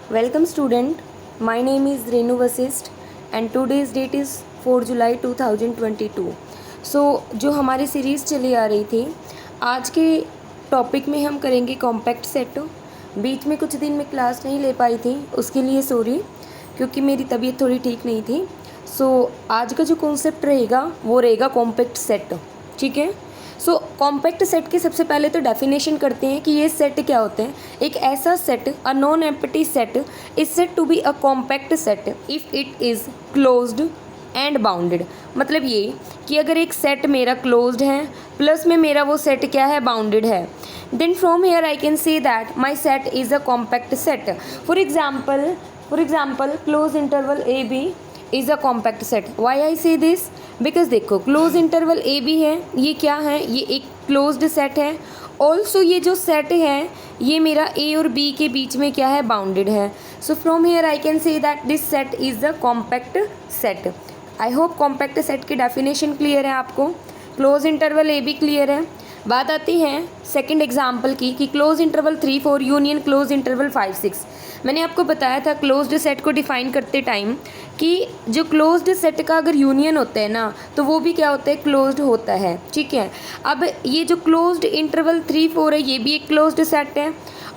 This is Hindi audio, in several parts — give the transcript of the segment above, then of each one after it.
Welcome student, my name is Renu Vasist and today's date is 4 July 2022. So जो हमारी सीरीज़ चली आ रही थी, आज के टॉपिक में हम करेंगे कॉम्पैक्ट सेट। बीच में कुछ दिन में क्लास नहीं ले पाई थी, उसके लिए सॉरी, क्योंकि मेरी तबीयत थोड़ी ठीक नहीं थी। आज का जो कॉन्सेप्ट रहेगा वो रहेगा कॉम्पैक्ट सेट, ठीक है। कॉम्पैक्ट सेट के सबसे पहले तो डेफिनेशन करते हैं कि ये सेट क्या होते हैं। एक ऐसा set, a non empty set is said to be a compact set if it is closed and bounded. मतलब ये कि अगर एक सेट मेरा क्लोज्ड है प्लस में मेरा वो सेट क्या है, बाउंडेड है, then from here I can say that my set is a compact set. For example close interval A B is a compact set. Why I say this, because देखो क्लोज इंटरवल ए बी है, ये क्या है, ये एक क्लोज्ड सेट है। ऑल्सो ये जो सेट है ये मेरा ए और बी के बीच में क्या है, बाउंडेड है। So from here I can say that this set is the compact set. I hope compact set की डेफिनेशन क्लियर है आपको, close interval A B clear है। बात आती है सेकंड एग्जाम्पल की कि close interval 3 4 union close interval 5 6। मैंने आपको बताया था क्लोज्ड सेट को डिफाइन करते टाइम कि जो क्लोज्ड सेट का अगर यूनियन होता है ना तो वो भी क्या होता है, क्लोज्ड होता है, ठीक है। अब ये जो क्लोज्ड इंटरवल 3 4 है ये भी एक क्लोज्ड सेट है,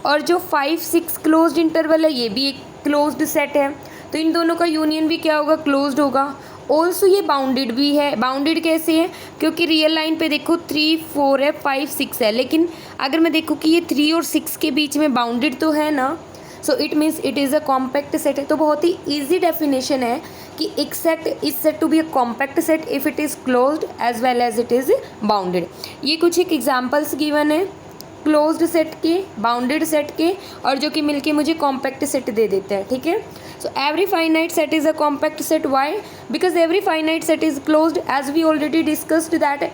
और जो 5 6 क्लोज्ड इंटरवल है ये भी एक क्लोज्ड सेट है। तो इन दोनों का यूनियन भी क्या होगा, क्लोज्ड होगा। ऑल्सो ये बाउंडेड भी है। बाउंडेड कैसे है, क्योंकि रियल लाइन पे देखो 3 4 है, 5 6 है, लेकिन अगर मैं देखूँ कि ये 3 और 6 के बीच में बाउंडेड तो है ना, so it means it is a compact set है। तो बहुत ही ईजी डेफिनेशन है कि एक set is said to be a compact set if it is closed as well as it is bounded. ये कुछ एक एग्जाम्पल्स गिवन है क्लोज्ड सेट के, बाउंडेड सेट के, और जो कि मिलके मुझे कॉम्पैक्ट सेट दे देता है, ठीक है। So every finite set is a compact set. Why? Because every finite set is closed, as we already discussed that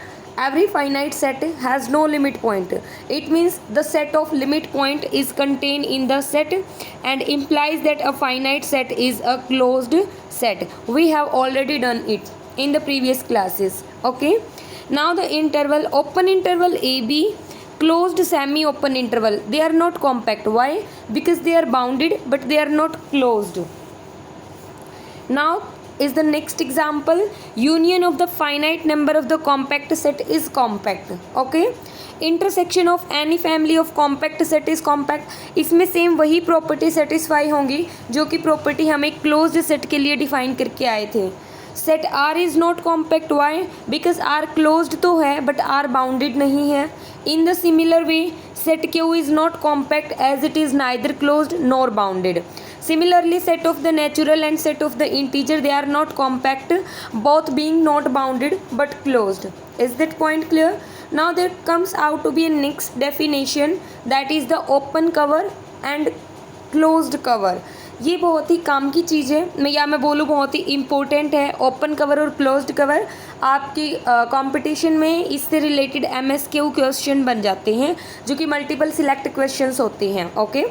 every finite set has no limit point. It means the set of limit point is contained in the set and implies that a finite set is a closed set. We have already done it in the previous classes. Okay. Now the interval, open interval AB, closed semi open interval, they are not compact. Why? Because they are bounded but they are not closed. Now is the next example, union of the finite number of the compact set is compact. Okay, intersection of any family of compact set is compact। इसमें सेम वही प्रॉपर्टी सेटिस्फाई होंगी जो कि प्रॉपर्टी हम एक क्लोज्ड सेट के लिए डिफाइन करके आए थे। Set R is not compact. Why? Because R closed तो है बट आर बाउंडेड नहीं है। In the similar way set Q is not compact as it is neither closed nor bounded. Similarly, set of the natural and set of the integer, they are not compact, both being not bounded but closed. Is that point clear? Now there comes out to be a next definition, that is the open cover and closed cover। ये बहुत ही काम की चीज़ है, मैं बोलूँ बहुत ही इम्पोर्टेंट है। ओपन कवर और क्लोज्ड कवर आपकी कंपटीशन में इससे रिलेटेड MSQ क्वेश्चन बन जाते हैं जो कि मल्टीपल सिलेक्ट क्वेश्चंस होते हैं। ओके,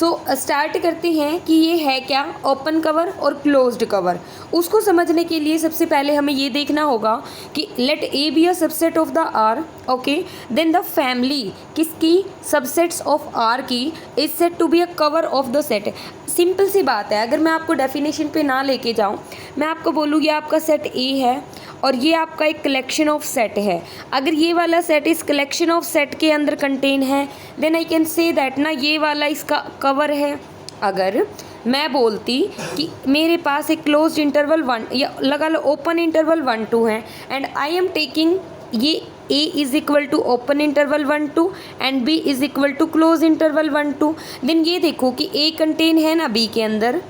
सो स्टार्ट करते हैं कि ये है क्या, ओपन कवर और क्लोज्ड कवर। उसको समझने के लिए सबसे पहले हमें ये देखना होगा कि let A be a subset of the R. Okay, then the family किसकी, सबसेट्स ऑफ आर की, is said to be a cover of the set. Simple सी बात है, अगर मैं आपको डेफिनेशन पे ना लेके जाऊँ, मैं आपको बोलूँ ये आपका सेट ए है और ये आपका एक कलेक्शन ऑफ सेट है। अगर ये वाला सेट इस कलेक्शन ऑफ सेट के अंदर कंटेन है, then I can say that ना ये वाला इसका कवर है। अगर मैं बोलती कि मेरे पास एक क्लोज्ड इंटरवल 1 या लगा लो ओपन इंटरवल 1 2 है एंड आई एम टेकिंग ये A is equal to open interval 1 2 and B is equal to close interval 1 2, then ये देखो कि A कंटेन है ना B के अंदर।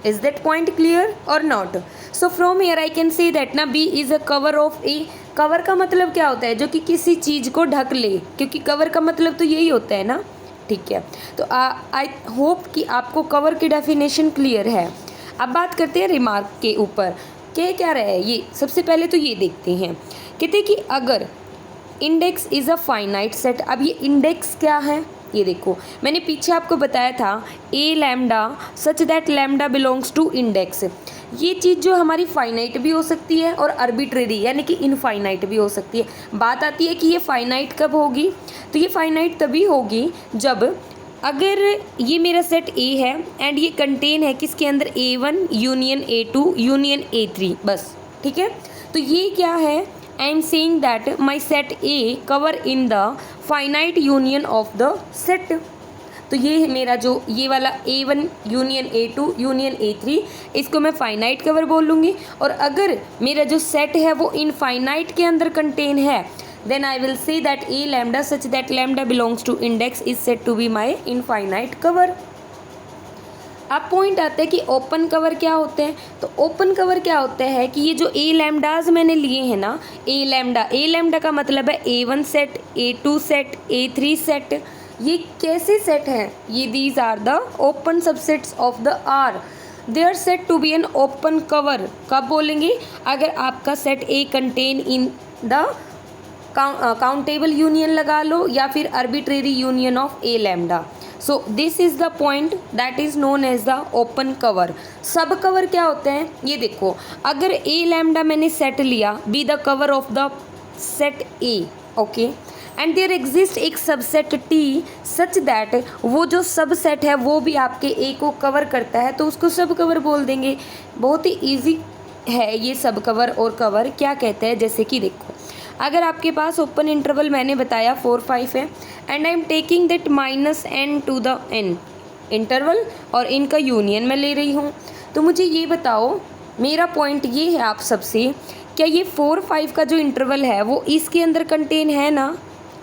इज दैट पॉइंट क्लियर और not? So from here I can say that ना B is a cover of A। Cover का मतलब क्या होता है, जो कि किसी चीज़ को ढक ले, क्योंकि कवर का मतलब तो यही होता है ना, ठीक है। तो आई होप कि आपको कवर की डेफिनेशन क्लियर है। अब बात करते हैं रिमार्क के ऊपर, क्या रहे ये। सबसे पहले तो ये देखते हैं, कहते कि अगर index is a finite set. अब ये इंडेक्स क्या है, ये देखो मैंने पीछे आपको बताया था A lambda such that lambda belongs to index. ये चीज़ जो हमारी फाइनाइट भी हो सकती है और आर्बिट्रेरी यानी कि इनफाइनाइट भी हो सकती है। बात आती है कि ये फाइनाइट कब होगी, तो ये फाइनाइट तभी होगी जब अगर ये मेरा सेट ए है एंड ये कंटेन है किसके अंदर, A1 union A2 union A3, बस ठीक है। तो ये क्या है, आई am saying that my set A cover in the finite union of the set. तो ये है मेरा जो ये वाला A1 union A2 union A3, इसको मैं फाइनाइट कवर बोल लूँगी। और अगर मेरा जो सेट है वो इनफाइनाइट के अंदर कंटेन है, then I will say that A lambda such that lambda belongs to index is said to be my infinite cover। अब पॉइंट आता है कि ओपन कवर क्या होते हैं। तो ओपन कवर क्या होता है कि ये जो ए लैम्डाज मैंने लिए हैं ना, ए लैम्डा का मतलब है A1 set, A2 set, A3 set. ये कैसे सेट हैं, ये these are the open subsets of the R, they are said to be an open cover. कब बोलेंगे, अगर आपका set A contain in the countable union लगा लो या फिर arbitrary union of A lambda. So this is the point that is known as the open cover. Sub cover क्या होते हैं, ये देखो, अगर ए लैम्डा मैंने सेट लिया be the cover of the set A, okay, and there exist एक सबसेट टी सच दैट वो जो सबसेट है वो भी आपके ए को कवर करता है, तो उसको सब कवर बोल देंगे। बहुत ही ईजी है ये सब कवर और कवर क्या कहते हैं। जैसे कि देखो, अगर आपके पास ओपन इंटरवल मैंने बताया 4 5 है and I am taking that -n to the n interval और इनका यूनियन मैं ले रही हूँ, तो मुझे ये बताओ, मेरा पॉइंट ये है आप सबसे, क्या ये 4 5 का जो इंटरवल है वो इसके अंदर कंटेन है ना,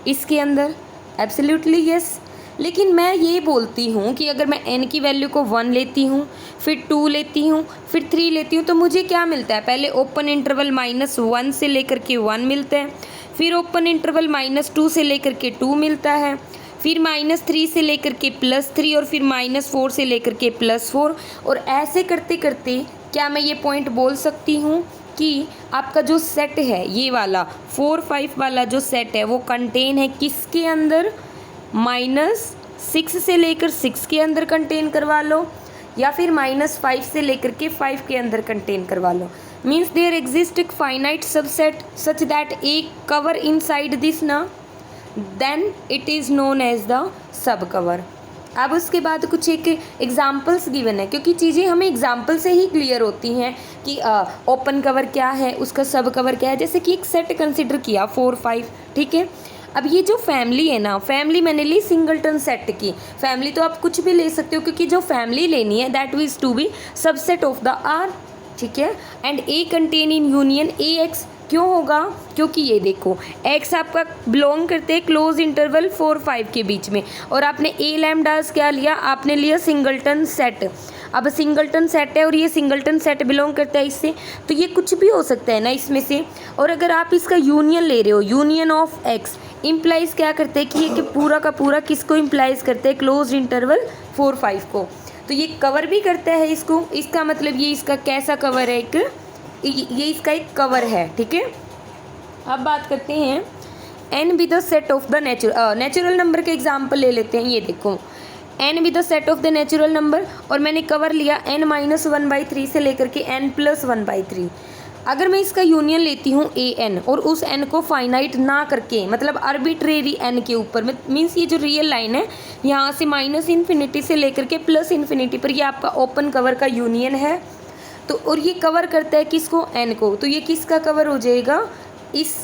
इसके अंदर एब्सोल्युटली यस। लेकिन मैं ये बोलती हूँ कि अगर मैं n की वैल्यू को 1 लेती हूँ, फिर 2 लेती हूँ, फिर 3 लेती हूँ, तो मुझे क्या मिलता है, पहले ओपन इंटरवल -1 से लेकर के 1 मिलता है, फिर ओपन इंटरवल -2 से लेकर के 2 मिलता है, फिर -3 से लेकर के +3 और फिर -4 से लेकर के +4। और ऐसे करते करते क्या मैं ये पॉइंट बोल सकती हूँ कि आपका जो सेट है ये वाला 4 5 वाला जो सेट है वो कंटेन है किसके अंदर, -6 से लेकर 6 के अंदर कंटेन करवा लो या फिर -5 से लेकर के 5 के अंदर कंटेन करवा लो। मीन्स देयर एग्जिस्ट एक finite subset such that A cover inside this ना, then it is known as the subcover. अब उसके बाद कुछ एक एग्जाम्पल्स गिवन है, क्योंकि चीज़ें हमें एग्जाम्पल से ही क्लियर होती हैं कि ओपन कवर क्या है, उसका सब कवर क्या है। जैसे कि एक सेट कंसिडर किया 4 5, ठीक है। अब ये जो फैमिली है ना, फैमिली मैंने ली सिंगलटन सेट की, फैमिली तो आप कुछ भी ले सकते हो क्योंकि जो फैमिली लेनी है that these to be subset of the R, ठीक है। And A contain in union A X, क्यों होगा, क्योंकि ये देखो x आपका बिलोंग करते हैं क्लोज इंटरवल 4 5 के बीच में, और आपने ए लैम्डास क्या लिया, आपने लिया सिंगलटन सेट। अब सिंगलटन सेट है और ये सिंगलटन सेट बिलोंग करता है इससे, तो ये कुछ भी हो सकता है ना इसमें से। और अगर आप इसका यूनियन ले रहे हो, यूनियन ऑफ x इम्प्लाइज क्या करते हैं कि ये कि पूरा का पूरा किसको इम्प्लाइज करते हैं, क्लोज इंटरवल 4 5 को। तो ये कवर भी करता है इसको, इसका मतलब ये इसका कैसा कवर है, ये इसका एक कवर है, ठीक है। अब बात करते हैं n with the set of the natural number के एग्जाम्पल ले लेते हैं। ये देखो n with the set of the natural number, और मैंने कवर लिया n-1/3 से लेकर के n+1/3। अगर मैं इसका यूनियन लेती हूँ an और उस n को फाइनाइट ना करके, मतलब आर्बिट्रेरी n के ऊपर, मीन्स ये जो रियल लाइन है यहाँ से -∞ से लेकर के +∞ पर, ये आपका ओपन कवर का यूनियन है। तो और ये कवर करता है किसको, n को, तो ये किसका कवर हो जाएगा, इस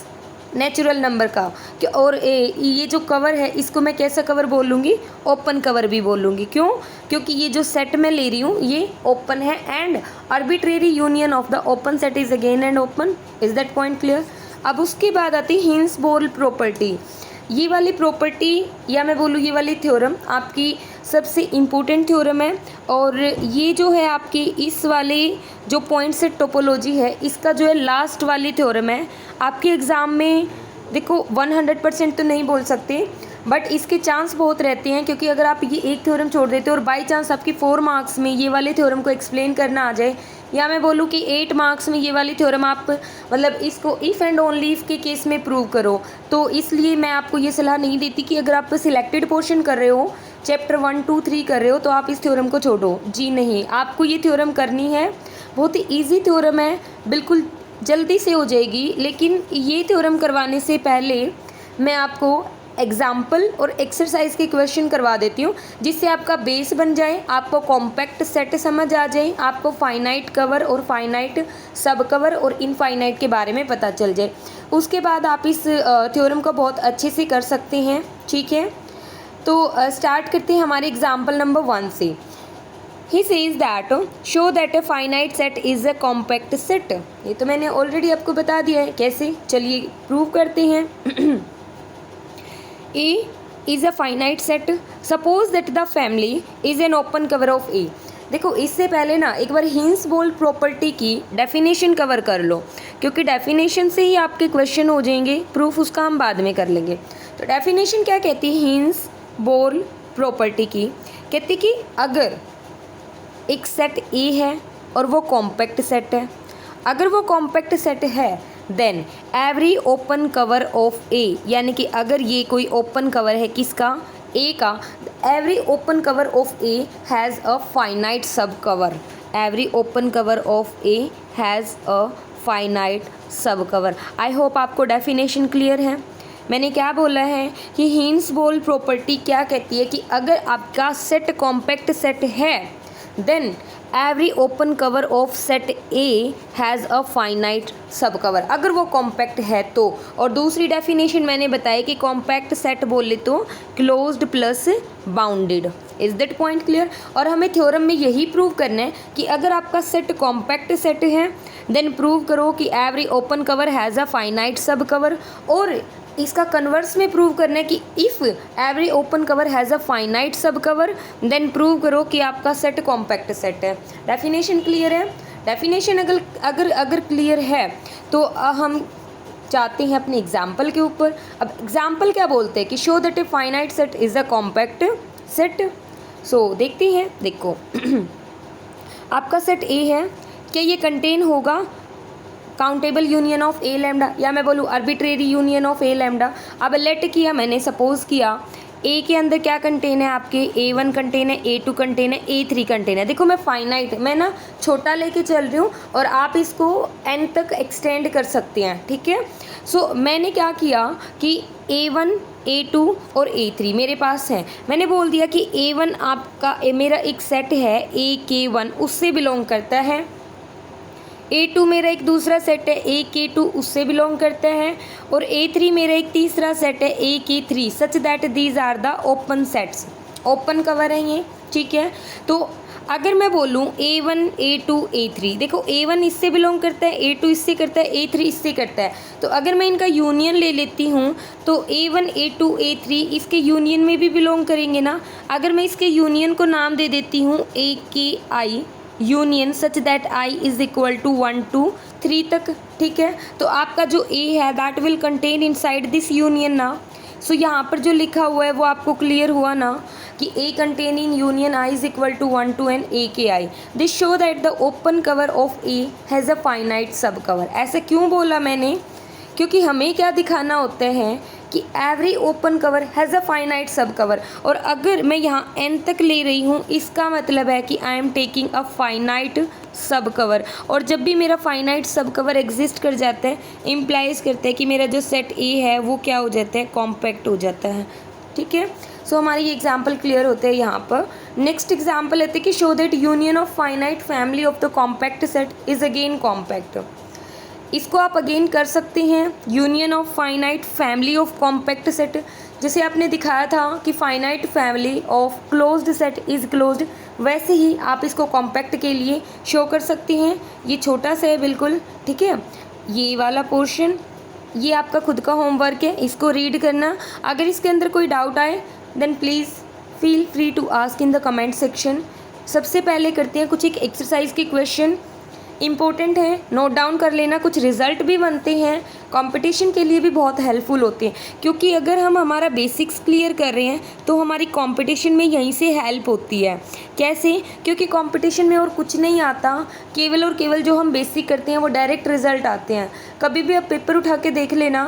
नेचुरल नंबर का। और ये जो कवर है इसको मैं कैसा कवर बोल लूँगी, ओपन कवर भी बोल लूँगी। क्यों, क्योंकि ये जो सेट मैं ले रही हूँ ये ओपन है, and arbitrary union of the open set is again and open. Is that point clear. अब उसके बाद आती है हिंस-बोर्ल प्रॉपर्टी। ये वाली प्रॉपर्टी या मैं बोलूँ ये वाली थ्योरम आपकी सबसे इम्पोर्टेंट थ्योरम है, और ये जो है आपकी इस वाले जो पॉइंट सेट टोपोलॉजी है इसका जो है लास्ट वाली थ्योरम है। आपके एग्ज़ाम में देखो 100% तो नहीं बोल सकते, बट इसके चांस बहुत रहते हैं, क्योंकि अगर आप ये एक थ्योरम छोड़ देते हो और बाई चांस आपकी 4 मार्क्स में ये वाले थ्योरम को एक्सप्लेन करना आ जाए, या मैं बोलूँ कि 8 मार्क्स में ये वाली थ्योरम आप मतलब इसको इफ़ एंड ओनली इफ़ के केस में प्रूव करो, तो इसलिए मैं आपको ये सलाह नहीं देती कि अगर आप सिलेक्टेड पोर्शन कर रहे हो, चैप्टर 1 2 3 कर रहे हो, तो आप इस थ्योरम को छोड़ो। जी नहीं, आपको ये थ्योरम करनी है। बहुत ही ईजी थ्योरम है, बिल्कुल जल्दी से हो जाएगी। लेकिन ये थ्योरम करवाने से पहले मैं आपको एग्जाम्पल और एक्सरसाइज के क्वेश्चन करवा देती हूँ जिससे आपका बेस बन जाए, आपको कॉम्पैक्ट सेट समझ आ जाए, आपको फाइनाइट कवर और फाइनाइट सब कवर और इनफाइनाइट के बारे में पता चल जाए। उसके बाद आप इस थ्योरम को बहुत अच्छे से कर सकते हैं। ठीक है, तो स्टार्ट करते हैं हमारे एग्जाम्पल नंबर 1 से। He says that show that a finite set is a compact set। ये तो मैंने ऑलरेडी आपको बता दिया है कैसे, चलिए प्रूव करते हैं। A is a finite set, suppose that the family is an open cover of A। देखो इससे पहले ना एक बार हिंस-बोल्ट प्रॉपर्टी की डेफिनेशन कवर कर लो, क्योंकि डेफिनेशन से ही आपके क्वेश्चन हो जाएंगे, प्रूफ उसका हम बाद में कर लेंगे। तो डेफिनेशन क्या कहती है हिंस-बोल्ट प्रॉपर्टी की? कहती कि अगर एक सेट ए है और वो कॉम्पैक्ट सेट है, अगर वो कॉम्पैक्ट सेट है then every open cover of A, यानी कि अगर ये कोई ओपन कवर है किसका, ए का, every open cover of A has a finite सब cover. Every open cover of A has a finite सब कवर। आई होप आपको डेफिनेशन क्लियर है। मैंने क्या बोला है कि हिंस-बोल्ट प्रॉपर्टी क्या कहती है कि अगर आपका सेट कॉम्पैक्ट सेट है then every open cover of set A has a finite सब कवर, अगर वो कॉम्पैक्ट है तो। और दूसरी डेफिनेशन मैंने बताया कि कॉम्पैक्ट सेट बोले तो closed plus bounded. Is that point clear? और हमें थ्योरम में यही प्रूव करना है कि अगर आपका सेट कॉम्पैक्ट सेट है देन प्रूव करो कि every open cover has a finite सब कवर, और इसका कन्वर्स में प्रूव करना है कि if every open cover has a finite सब कवर देन प्रूव करो कि आपका सेट कॉम्पैक्ट सेट है। डेफिनेशन क्लियर है? डेफिनेशन अगर क्लियर है तो हम जाते हैं अपने एग्जाम्पल के ऊपर। अब एग्जाम्पल क्या बोलते हैं कि show that a finite set is a compact set. So देखते हैं, देखो आपका सेट ए है, क्या ये कंटेन होगा countable union of A lambda, या मैं बोलूँ arbitrary union of A lambda. अब लेट किया मैंने, सपोज किया ए के अंदर क्या कंटेन है आपके, A1 कंटेन है, A2 कंटेन है, A3 कंटेन है। देखो मैं फाइनाइट, मैं ना छोटा लेके चल रही हूँ और आप इसको n तक एक्सटेंड कर सकते हैं। ठीक है, सो मैंने क्या किया कि A1 A2 और A3 मेरे पास हैं। मैंने बोल दिया कि A1 आपका मेरा एक सेट है AK1, उससे बिलोंग करता है। A2 मेरा एक दूसरा सेट है AK2, उससे बिलोंग करता है। और A3 मेरा एक तीसरा सेट है AK3, such that these are the open sets, open cover है ये। ठीक है, तो अगर मैं बोलूँ A1 A2 A3, देखो A1 इससे बिलोंग करता है, A2 इससे करता है, A3 इससे करता है। तो अगर मैं इनका यूनियन ले लेती हूँ तो A1 A2 A3 इसके यूनियन में भी बिलोंग करेंगे ना। अगर मैं इसके यूनियन को नाम दे देती हूँ AKI union, such that I is equal to 1 to 3 तक। ठीक है, तो आपका जो A है that will contain inside this union ना। सो यहाँ पर जो लिखा हुआ है वो आपको क्लियर हुआ ना कि A contain in union I is equal to 1 to n AKI। This show that the open cover of A has a finite सब कवर। ऐसे क्यों बोला मैंने? क्योंकि हमें क्या दिखाना होता है कि every open cover has a finite सब कवर। और अगर मैं यहाँ n तक ले रही हूँ इसका मतलब है कि आई एम टेकिंग अ फाइनाइट सब कवर। और जब भी मेरा फाइनाइट सब कवर एग्जिस्ट कर जाता है इम्प्लाइज करते हैं कि मेरा जो सेट ए है वो क्या हो जाता है, कॉम्पैक्ट हो जाता है। ठीक है, सो हमारी ये एग्जाम्पल क्लियर होते हैं यहाँ पर। नेक्स्ट एग्जाम्पल लेते हैं कि show that union of finite family of the compact set is again compact. इसको आप अगेन कर सकते हैं, union of finite family of compact set. जैसे आपने दिखाया था कि finite family of closed set is closed, वैसे ही आप इसको कॉम्पैक्ट के लिए शो कर सकते हैं। ये छोटा सा है बिल्कुल। ठीक है, ये वाला पोर्शन ये आपका खुद का होमवर्क है, इसको रीड करना। अगर इसके अंदर कोई डाउट आए then please feel free to ask in the comment section. सबसे पहले करते हैं कुछ एक एक्सरसाइज के क्वेश्चन, इम्पोर्टेंट है, नोट डाउन कर लेना। कुछ रिज़ल्ट भी बनते हैं, कंपटीशन के लिए भी बहुत हेल्पफुल होते हैं, क्योंकि अगर हम हमारा बेसिक्स क्लियर कर रहे हैं तो हमारी कंपटीशन में यहीं से हेल्प होती है। कैसे? क्योंकि कंपटीशन में और कुछ नहीं आता, केवल और केवल जो हम बेसिक करते हैं वो डायरेक्ट रिज़ल्ट आते हैं। कभी भी आप पेपर उठा के देख लेना,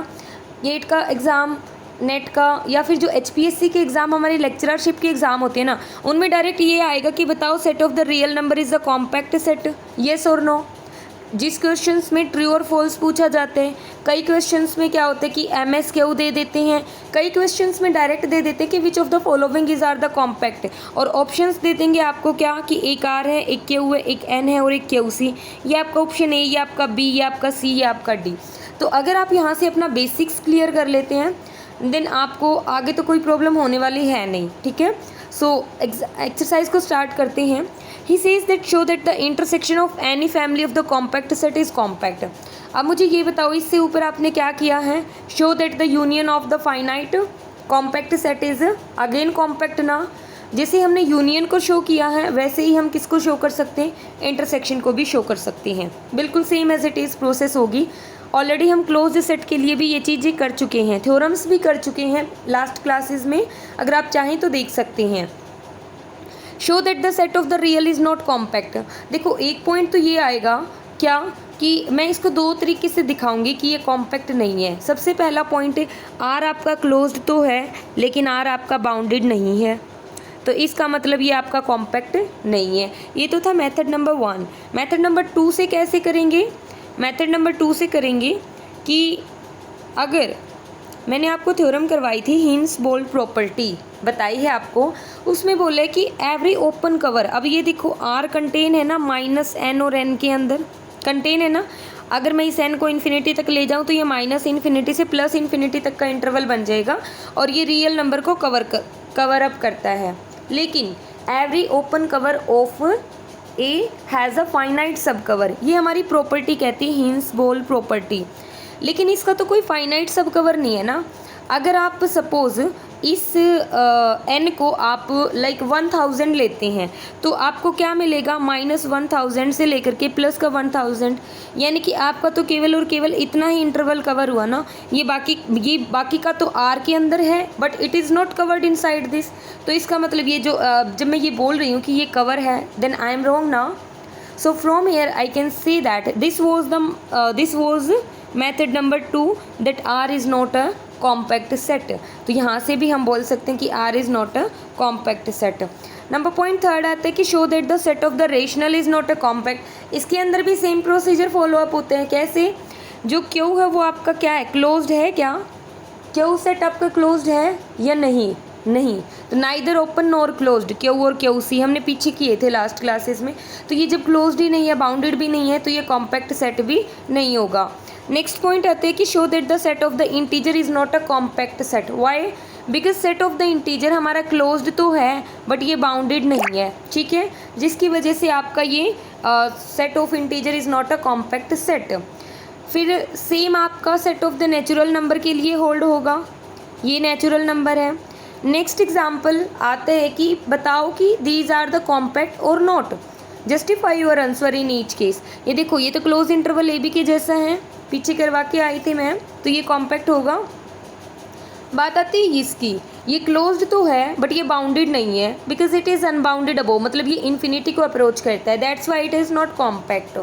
गेट का एग्ज़ाम, नेट का, या फिर जो HPSC के एग्ज़ाम हमारे लेक्चरशिप के एग्ज़ाम होते हैं ना, उनमें डायरेक्ट ये आएगा कि बताओ set of the real number is a compact set, yes और नो। जिस क्वेश्चंस में ट्रू और फॉल्स पूछा जाता है, कई क्वेश्चंस में क्या होता है कि MSQ दे देते हैं, कई क्वेश्चंस में डायरेक्ट दे देते हैं कि which of the following is are the compact, और ऑप्शंस दे देंगे आपको क्या कि एक R है, एक Q है, एक N है और एक QC। ये आपका ऑप्शन A, ये आपका B, ये आपका C, ये आपका D। तो अगर आप यहाँ से अपना बेसिक्स क्लियर कर लेते हैं देन आपको आगे तो कोई प्रॉब्लम होने वाली है नहीं, ठीक है। सो एक्सरसाइज को स्टार्ट करते हैं। He says that show that the intersection of any family of the compact set is compact. अब मुझे ये बताओ, इससे ऊपर आपने क्या किया है, show that the union of the finite compact set is again compact ना। जैसे हमने यूनियन को शो किया है वैसे ही हम किसको शो कर सकते हैं, इंटरसेक्शन को भी शो कर सकते हैं। बिल्कुल same as it is process होगी। ऑलरेडी हम क्लोज्ड सेट के लिए भी ये चीज़ें कर चुके हैं, थ्योरम्स भी कर चुके हैं लास्ट क्लासेस में, अगर आप चाहें तो देख सकते हैं। Show that the set of the real is not compact. देखो एक पॉइंट तो ये आएगा क्या कि मैं इसको दो तरीके से दिखाऊंगी कि ये कॉम्पैक्ट नहीं है। सबसे पहला पॉइंट है आर आपका क्लोज्ड तो है लेकिन आर आपका बाउंडेड नहीं है, तो इसका मतलब ये आपका कॉम्पैक्ट नहीं है। ये तो था मेथड नंबर 1। मेथड नंबर 2 से कैसे करेंगे, मेथड नंबर 2 से करेंगे कि अगर मैंने आपको थ्योरम करवाई थी हिंस बोल्ट प्रॉपर्टी बताई है आपको, उसमें बोला है कि एवरी ओपन कवर, अब ये देखो आर कंटेन है ना -n और n के अंदर कंटेन है ना, अगर मैं इस n को इन्फिनिटी तक ले जाऊँ तो ये -∞ से +∞ तक का इंटरवल बन जाएगा और ये रियल नंबर को कवर अप करता है। लेकिन every open cover of A has a finite सब कवर, ये हमारी प्रॉपर्टी कहती है हिंस बोल्ट प्रॉपर्टी। लेकिन इसका तो कोई फाइनाइट सब कवर नहीं है ना। अगर आप सपोज़ इस n को आप लाइक 1000 लेते हैं तो आपको क्या मिलेगा, -1000 से लेकर के प्लस का 1000, यानी कि आपका तो केवल और केवल इतना ही इंटरवल कवर हुआ ना। ये बाकी का तो R के अंदर है but it is not covered inside this. तो इसका मतलब ये जो जब मैं ये बोल रही हूँ कि ये कवर है देन आई एम रॉन्ग ना। सो from here I can say that this was method number 2 that R is not a compact set. तो यहाँ से भी हम बोल सकते हैं कि R is not a compact set. Number point 3 आता है कि show that the set of the rational is not a compact. इसके अंदर भी सेम प्रोसीजर फॉलो अप होते हैं। कैसे, जो Q है वो आपका क्या है, क्लोज्ड है क्या, Q सेट आपका क्लोज्ड है या नहीं, नहीं, तो neither open nor closed, Q और QC हमने पीछे किए थे लास्ट क्लासेस में। तो ये जब क्लोज्ड ही नहीं है, बाउंडेड भी नहीं है, तो ये कॉम्पैक्ट सेट भी नहीं होगा। नेक्स्ट पॉइंट आते हैं कि show that the set of the integer is not a compact set. Why, because set of the integer हमारा क्लोज्ड तो है बट ये बाउंडेड नहीं है, ठीक है, जिसकी वजह से आपका ये set of integer is not a compact set. फिर सेम आपका set of the natural number के लिए होल्ड होगा, ये नेचुरल नंबर है। नेक्स्ट एग्जाम्पल आता है कि बताओ कि दीज आर द कॉम्पैक्ट और not, justify your answer in each case. ये देखो ये तो क्लोज इंटरवल ए बी के जैसा है, पीछे करवा के आई थी मैं, तो ये कॉम्पैक्ट होगा। बात आती है इसकी, ये क्लोज्ड तो है बट ये बाउंडेड नहीं है because it is unbounded above, मतलब ये इन्फिनिटी को अप्रोच करता है, that's why it is not compact.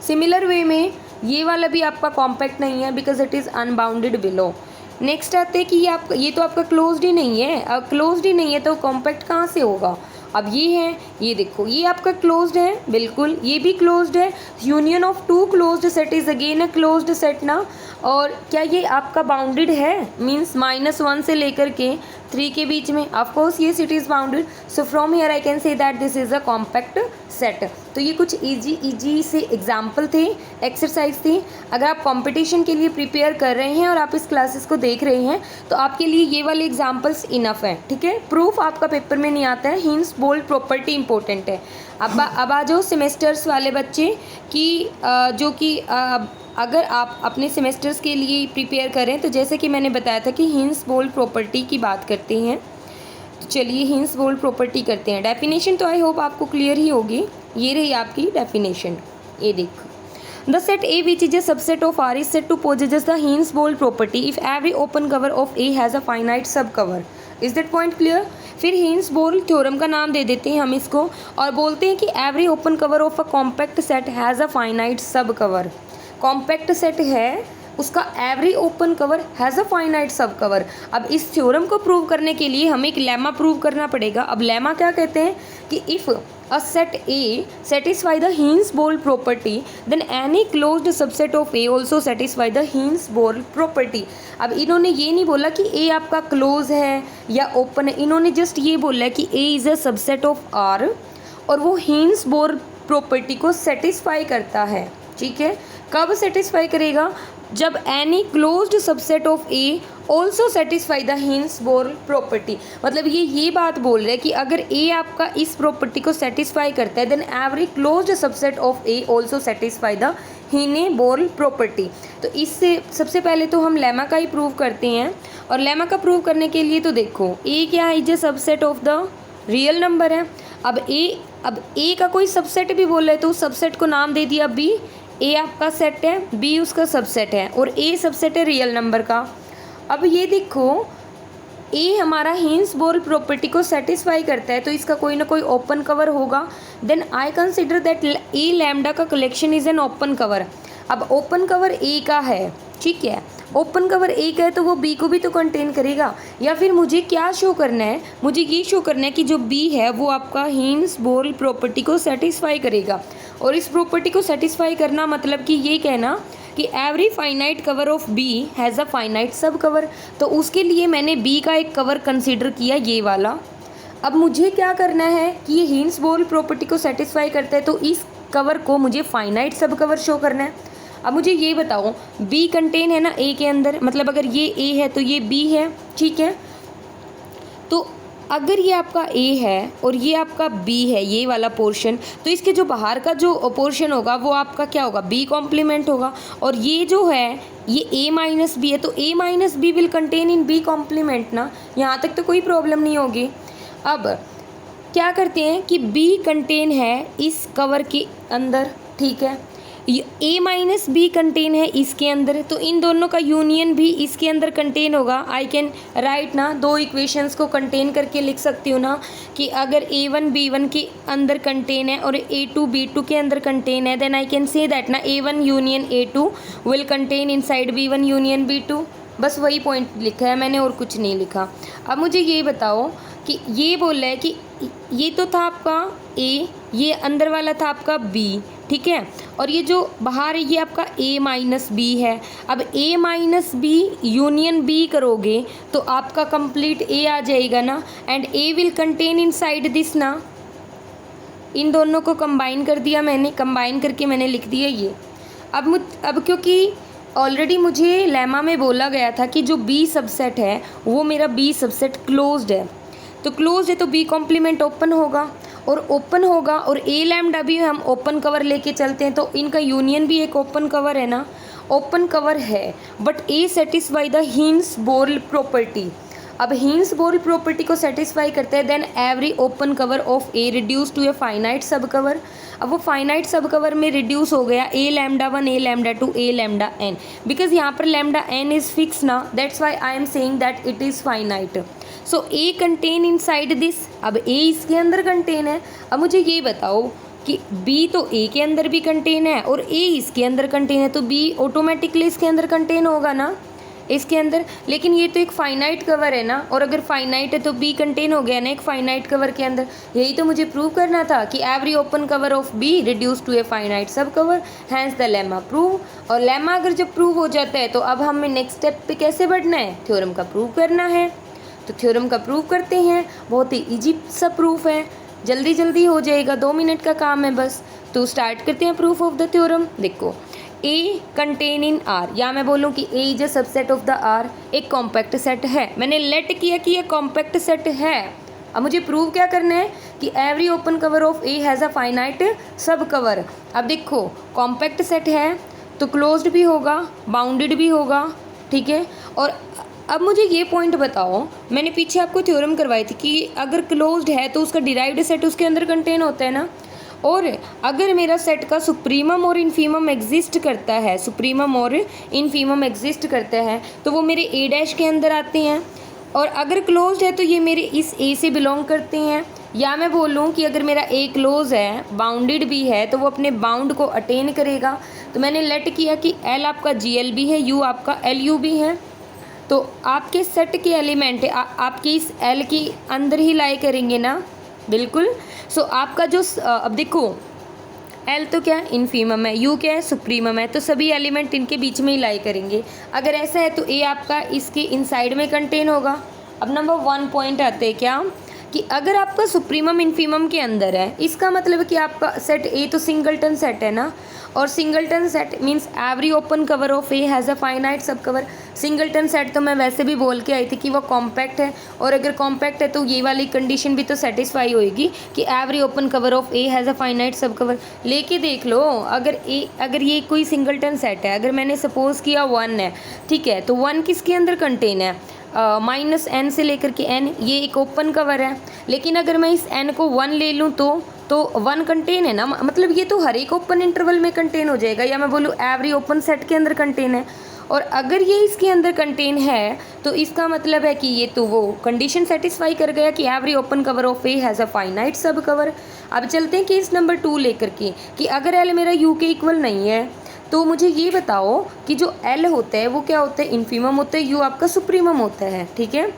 Similar way में ये वाला भी आपका कॉम्पैक्ट नहीं है because it is unbounded below. Next आते हैं कि ये तो आपका क्लोज्ड ही नहीं है, अब क्लोज्ड ही नहीं है तो कॉम्पैक्ट कहाँ से होगा। अब ये है, ये देखो ये आपका क्लोज्ड है, बिल्कुल ये भी क्लोज्ड है। Union of two closed set is again a closed set ना। और क्या ये आपका बाउंडेड है, मीन्स -1 से लेकर के 3 के बीच में, ऑफ कोर्स ये set is bounded. So from here I can say that this is a compact set. तो ये कुछ इजी से एग्जाम्पल थे, एक्सरसाइज थी। अगर आप कंपटीशन के लिए प्रिपेयर कर रहे हैं और आप इस क्लासेस को देख रहे हैं तो आपके लिए ये वाले एग्जाम्पल्स इनफ है, ठीक है। प्रूफ आपका पेपर में नहीं आता है, हिंस बोल्ट प्रॉपर्टी इंपॉर्टेंट है। अब आ जाओ सेमेस्टर्स वाले बच्चे की जो कि अगर आप अपने सेमेस्टर्स के लिए प्रिपेयर करें तो जैसे कि मैंने बताया था कि हिंस बोल्ट प्रॉपर्टी की बात करते हैं, तो चलिए हिंस बोल्ट प्रॉपर्टी करते हैं। डेफिनेशन तो आई होप आपको क्लियर ही होगी, ये रही आपकी डेफिनेशन। ये देखो, the set A which is a subset of R is said to possess the Heine Borel property if every open cover of A has a finite सब cover. Is that point clear. फिर हिंस बोल्ट थ्योरम का नाम दे देते हैं हम इसको और बोलते हैं कि every open cover of a compact set has a finite सब कवर। कॉम्पैक्ट सेट है उसका every open cover has a finite सब कवर। अब इस थ्योरम को प्रूव करने के लिए हमें एक लेमा प्रूव करना पड़ेगा। अब लेमा क्या कहते हैं कि if a set A satisfy the Hines-Bold property then any closed subset of A also satisfy the Hines-Bold property। अब इन्होंने ये नहीं बोला कि A आपका क्लोज है या ओपन है, इन्होंने जस्ट ये बोला कि A is a subset of R और वो Hines-Bold प्रॉपर्टी को सेटिस्फाई करता है। ठीक है, कब सेटिस्फाई करेगा? जब any closed subset of A also satisfy the Hines-Bold property. मतलब ये बात बोल रहे हैं कि अगर ए आपका इस प्रॉपर्टी को सेटिस्फाई करता है then every closed subset of A also satisfy the Hines-Bold property. तो इससे सबसे पहले तो हम लेमा का ही प्रूव करते हैं, और लेमा का प्रूव करने के लिए तो देखो ए क्या है, is a subset of the real number है। अब ए का कोई सबसेट भी बोल रहे तो उस सबसेट को नाम दे दिया बी। ए आपका सेट है, बी उसका सबसेट है, और ए सबसेट है रियल नंबर का। अब ये देखो ए हमारा Hines-Bold प्रॉपर्टी को सेटिस्फाई करता है तो इसका कोई ना कोई ओपन कवर होगा। Then I consider that A lambda का collection is an open cover. अब ओपन कवर ए का है, ठीक है, ओपन कवर ए का है तो वो बी को भी तो कंटेन करेगा। या फिर मुझे क्या शो करना है, मुझे ये शो करना है कि जो बी है वो आपका Hines-Bold प्रॉपर्टी को सेटिस्फाई करेगा। और इस प्रॉपर्टी को सेटिस्फाई करना मतलब कि ये कहना कि every finite cover of B has a finite सब कवर। तो उसके लिए मैंने बी का एक कवर कंसीडर किया, ये वाला। अब मुझे क्या करना है कि ये Hines-Bold प्रॉपर्टी को सेटिस्फाई करता है तो इस कवर को मुझे फाइनाइट सब कवर शो करना है। अब मुझे ये बताओ बी कंटेन है ना ए के अंदर, मतलब अगर ये ए है तो ये बी है, ठीक है। तो अगर ये आपका ए है और ये आपका बी है, ये वाला पोर्शन, तो इसके जो बाहर का जो पोर्शन होगा वो आपका क्या होगा, बी कॉम्प्लीमेंट होगा। और ये जो है ये ए माइनस बी है तो A minus B will contain in B complement ना, यहाँ तक तो कोई प्रॉब्लम नहीं होगी। अब क्या करते हैं कि बी कंटेन है इस कवर के अंदर, ठीक है, ए माइनस बी कंटेन है इसके अंदर, तो इन दोनों का यूनियन भी इसके अंदर कंटेन होगा। आई कैन राइट ना, दो इक्वेशंस को कंटेन करके लिख सकती हूँ ना कि अगर A1 B1 के अंदर कंटेन है और A2 B2 के अंदर कंटेन है then I can say that ना A1 union A2 will contain inside B1 union B2। बस वही पॉइंट लिखा है मैंने और कुछ नहीं लिखा। अब मुझे ये बताओ कि ये बोल रहा है कि ये तो था आपका A, ये अंदर वाला था आपका B, ठीक है, और ये जो बाहर है ये आपका A माइनस बी है। अब A minus B union B करोगे तो आपका कंप्लीट A आ जाएगा ना, and A will contain inside this ना। इन दोनों को कंबाइन कर दिया मैंने, कंबाइन करके मैंने लिख दिया ये। अब क्योंकि ऑलरेडी मुझे लेमा में बोला गया था कि जो B सबसेट है वो मेरा B सबसेट क्लोज्ड है, तो क्लोज्ड है तो B कॉम्प्लीमेंट ओपन होगा, और ओपन होगा और ए लैम्डा भी हम ओपन कवर लेके चलते हैं तो इनका यूनियन भी एक ओपन कवर है ना, ओपन कवर है, but A satisfy the Hines-Bold property. अब Hines-Bold प्रॉपर्टी को सेटिस्फाई करते हैं then every open cover of A reduce to a finite सब कवर। अब वो फाइनाइट सब कवर में रिड्यूस हो गया A lambda 1 A lambda 2 A lambda n, because यहाँ पर लैम्डा n इज़ फिक्स ना, that's why I am saying that it is finite. So A contain inside this, अब ए इसके अंदर कंटेन है। अब मुझे ये बताओ कि बी तो ए के अंदर भी कंटेन है और ए इसके अंदर कंटेन है, तो बी ऑटोमेटिकली इसके अंदर कंटेन होगा ना इसके अंदर। लेकिन ये तो एक फाइनाइट कवर है ना, और अगर फाइनाइट है तो बी कंटेन हो गया ना एक फाइनाइट कवर के अंदर। यही तो मुझे प्रूव करना था कि every open cover of B reduce to a finite सब cover, hence the lemma prove. और लेमा अगर जब प्रूव हो जाता है तो अब हमें नेक्स्ट स्टेप पे कैसे बढ़ना है, थ्योरम का प्रूव करना है। तो थ्योरम का प्रूव करते हैं, बहुत ही इजी सा प्रूफ है, जल्दी जल्दी हो जाएगा, 2 मिनट का काम है बस। तो स्टार्ट करते हैं प्रूफ ऑफ द थ्योरम। देखो ए कंटेन इन आर, या मैं बोलूँ कि A is a subset of the R, एक कॉम्पैक्ट सेट है। मैंने लेट किया कि ये कॉम्पैक्ट सेट है। अब मुझे प्रूव क्या करना है कि every open cover of A has a finite सब कवर। अब देखो कॉम्पैक्ट सेट है तो क्लोज्ड भी होगा, बाउंडेड भी होगा, ठीक है। और अब मुझे ये पॉइंट बताओ, मैंने पीछे आपको थ्योरम करवाई थी कि अगर क्लोज्ड है तो उसका डिराइव्ड सेट उसके अंदर कंटेन होता है ना, और अगर मेरा सेट का सुप्रीमम और इन्फीमम एग्जिस्ट करता है, सुप्रीमम और इन्फीमम एग्जिस्ट करता है तो वो मेरे ए डैश के अंदर आते हैं। और अगर क्लोज्ड है तो ये मेरे इस ए से बिलोंग करते हैं, या मैं बोलूँ कि अगर मेरा ए क्लोज है, बाउंडेड भी है, तो वो अपने बाउंड को अटेन करेगा। तो मैंने लेट किया कि एल आपका GL भी है, यू आपका LU भी है, तो आपके सेट के एलिमेंट आपके इस एल के अंदर ही लाई करेंगे ना, बिल्कुल। सो आपका जो अब देखो एल तो क्या है, इनफीमम है, यू क्या है, सुप्रीमम है, तो सभी एलिमेंट इनके बीच में ही लाई करेंगे। अगर ऐसा है तो ए आपका इसके इनसाइड में कंटेन होगा। अब नंबर 1 पॉइंट आते हैं क्या, कि अगर आपका सुप्रीमम इनफीमम के अंदर है, इसका मतलब कि आपका सेट ए तो सिंगलटन सेट है ना, और singleton set means every open cover of A has a finite सब कवर। सिंगलटन सेट तो मैं वैसे भी बोल के आई थी कि वो कॉम्पैक्ट है, और अगर कॉम्पैक्ट है तो ये वाली कंडीशन भी तो सेटिस्फाई होएगी कि every open cover of A has a finite सब कवर। लेके देख लो, अगर ये कोई सिंगलटन सेट है, अगर मैंने सपोज किया 1 है, ठीक है, तो 1 किसके अंदर कंटेन है, -n से लेकर के n, ये एक ओपन कवर है। लेकिन अगर मैं इस n को 1 ले लूँ तो 1 कंटेन है ना, मतलब ये तो हर एक ओपन इंटरवल में कंटेन हो जाएगा, या मैं बोलूँ एवरी ओपन सेट के अंदर कंटेन है। और अगर ये इसके अंदर कंटेन है तो इसका मतलब है कि ये तो वो कंडीशन सेटिस्फाई कर गया कि every open cover of A has a finite सब कवर। अब चलते हैं केस नंबर 2 लेकर के, कि अगर एल मेरा यू के इक्वल नहीं है, तो मुझे ये बताओ कि जो एल होता है वो क्या होता है, इनफीमम होता है, यू आपका सुप्रीमम होता है, ठीक है।